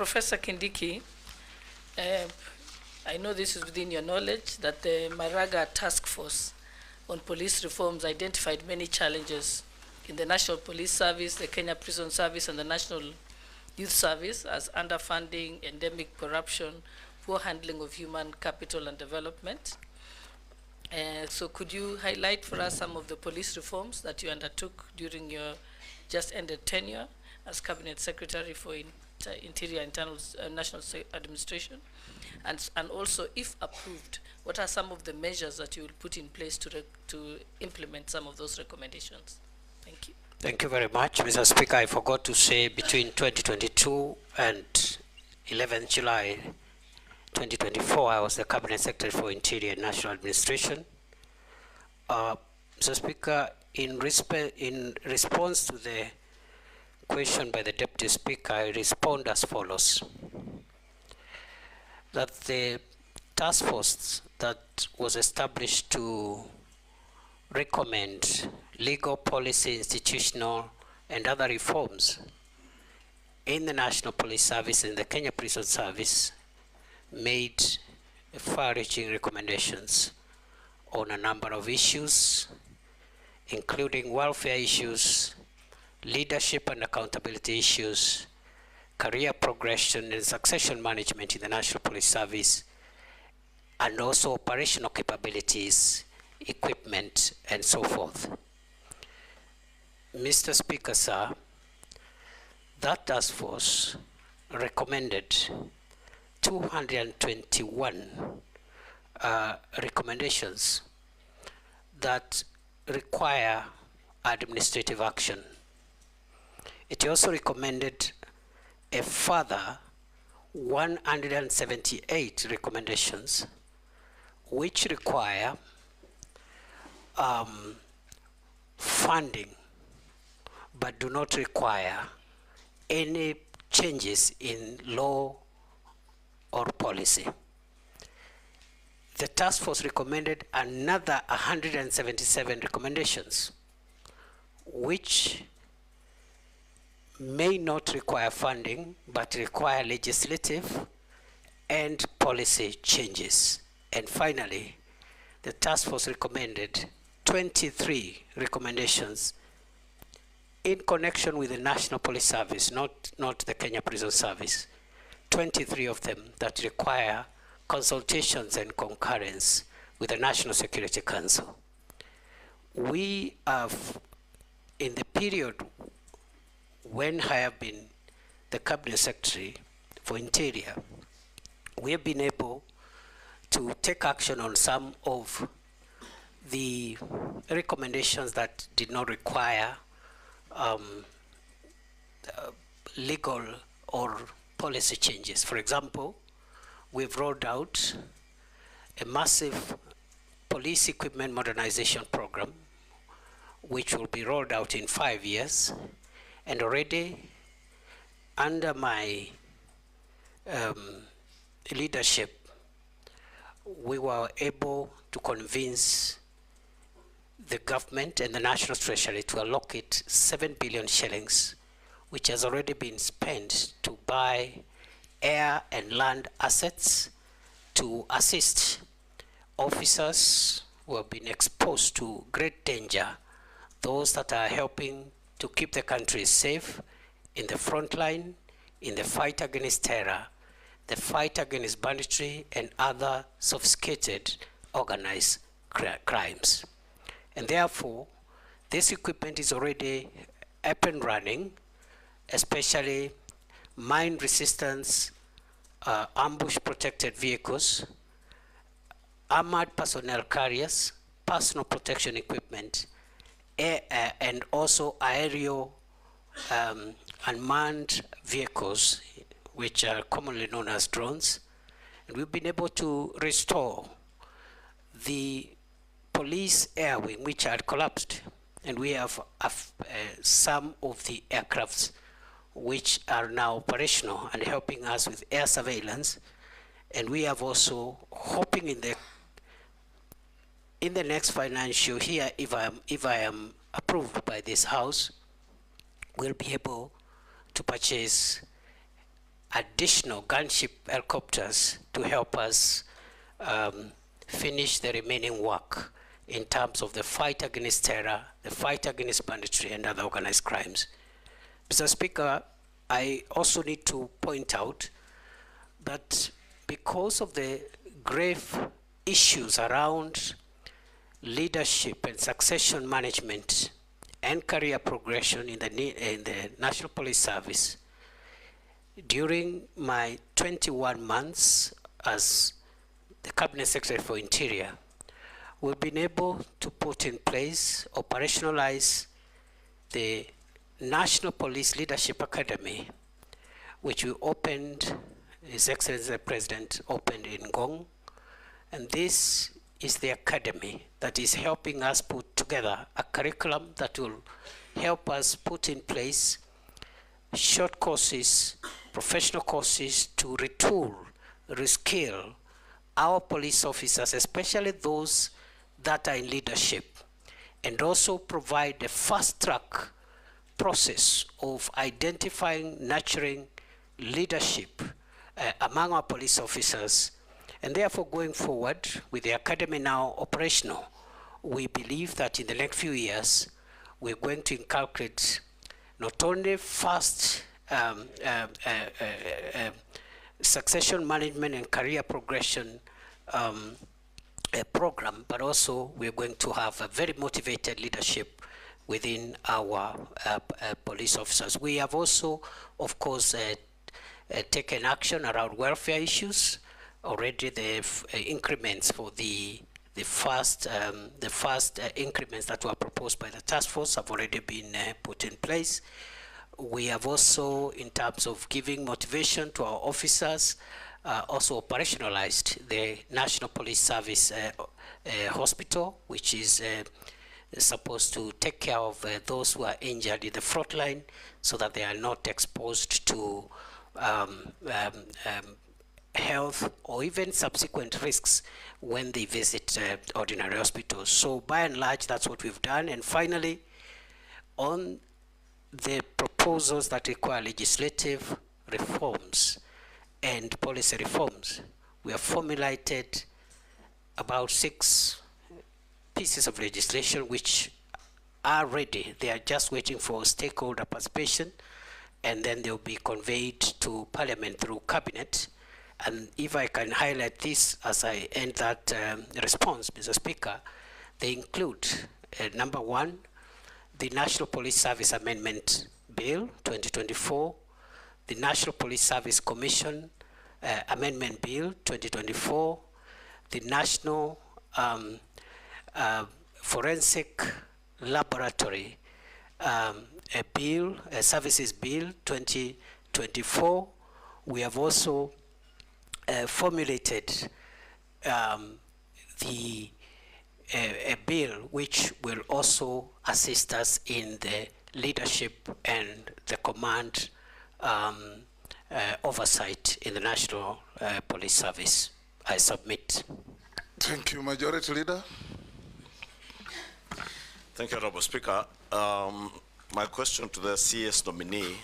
Professor Kindiki, I know this is within your knowledge that the Maraga Task Force on Police Reforms identified many challenges in the National Police Service, the Kenya Prison Service, and the National Youth Service as underfunding, endemic corruption, poor handling of human capital and development. So could you highlight for us some of the police reforms that you undertook during your just ended tenure as Cabinet Secretary for Interior Internal National Administration? And also, if approved, what are some of the measures that you will put in place to implement some of those recommendations? Thank you. Thank you very much, Mr. Speaker. I forgot to say between 2022 and 11th July 2024, I was the Cabinet Secretary for Interior and National Administration. Mr. Speaker, in response to the question by the Deputy Speaker, I respond as follows. That the task force that was established to recommend legal, policy, institutional, and other reforms in the National Police Service and the Kenya Prison Service made far-reaching recommendations on a number of issues, including welfare issues, leadership and accountability issues, career progression and succession management in the National Police Service, and also operational capabilities, equipment, and so forth. Mr. Speaker, sir, that task force recommended 221 recommendations that require administrative action. It also recommended a further 178 recommendations which require funding but do not require any changes in law or policy. The task force recommended another 177 recommendations which may not require funding but require legislative and policy changes. And finally, the task force recommended 23 recommendations in connection with the National Police Service, not the Kenya Prison Service. 23 of them that require consultations and concurrence with the National Security Council. We have, in the period when I have been the Cabinet Secretary for Interior, we have been able to take action on some of the recommendations that did not require legal or policy changes. For example, we've rolled out a massive police equipment modernization program, which will be rolled out in 5 years. And already, under my leadership, we were able to convince the government and the National Treasury to allocate 7 billion shillings, which has already been spent to buy air and land assets to assist officers who have been exposed to great danger, those that are helping to keep the country safe in the front line, in the fight against terror, the fight against banditry and other sophisticated organized crimes. And therefore, this equipment is already up and running, especially mine resistance, ambush protected vehicles, armored personnel carriers, personal protection equipment, and also aerial unmanned vehicles, which are commonly known as drones. And we've been able to restore the police air wing, which had collapsed. And we have some of the aircrafts which are now operational and helping us with air surveillance. And we have also hoping in the next financial year, if I am approved by this House, we'll be able to purchase additional gunship helicopters to help us finish the remaining work in terms of the fight against terror, the fight against banditry and other organized crimes. Mr. Speaker, I also need to point out that because of the grave issues around leadership and succession management and career progression in the National Police Service, during my 21 months as the Cabinet Secretary for Interior, we've been able to put in place, operationalize the National Police Leadership Academy, which we opened, His Excellency the President opened in Gong. And this is the academy that is helping us put together a curriculum that will help us put in place short courses, professional courses to retool, reskill our police officers, especially those that are in leadership, and also provide a fast-track process of identifying, nurturing leadership among our police officers. And therefore, going forward, with the academy now operational, we believe that in the next few years, we're going to inculcate not only fast succession management and career progression program, but also we're going to have a very motivated leadership within our police officers. We have also, of course, taken action around welfare issues. Already the increments for the first increments that were proposed by the task force have already been put in place. We have also, in terms of giving motivation to our officers, also operationalized the National Police Service Hospital, which is supposed to take care of those who are injured in the front line so that they are not exposed to health or even subsequent risks when they visit ordinary hospitals. So by and large, that's what we've done. And finally, on the proposals that require legislative reforms and policy reforms, we have formulated about 6 pieces of legislation which are ready. They are just waiting for stakeholder participation, and then they'll be conveyed to Parliament through Cabinet. And if I can highlight this as I end that response, Mr. Speaker, they include, number 1, the National Police Service Amendment Bill 2024, the National Police Service Commission Amendment Bill 2024, the National Forensic Laboratory Services Bill 2024. We have also formulated a bill which will also assist us in the leadership and the command oversight in the National Police Service. I submit. Thank you, Majority Leader. Thank you, Honorable Speaker. My question to the CS nominee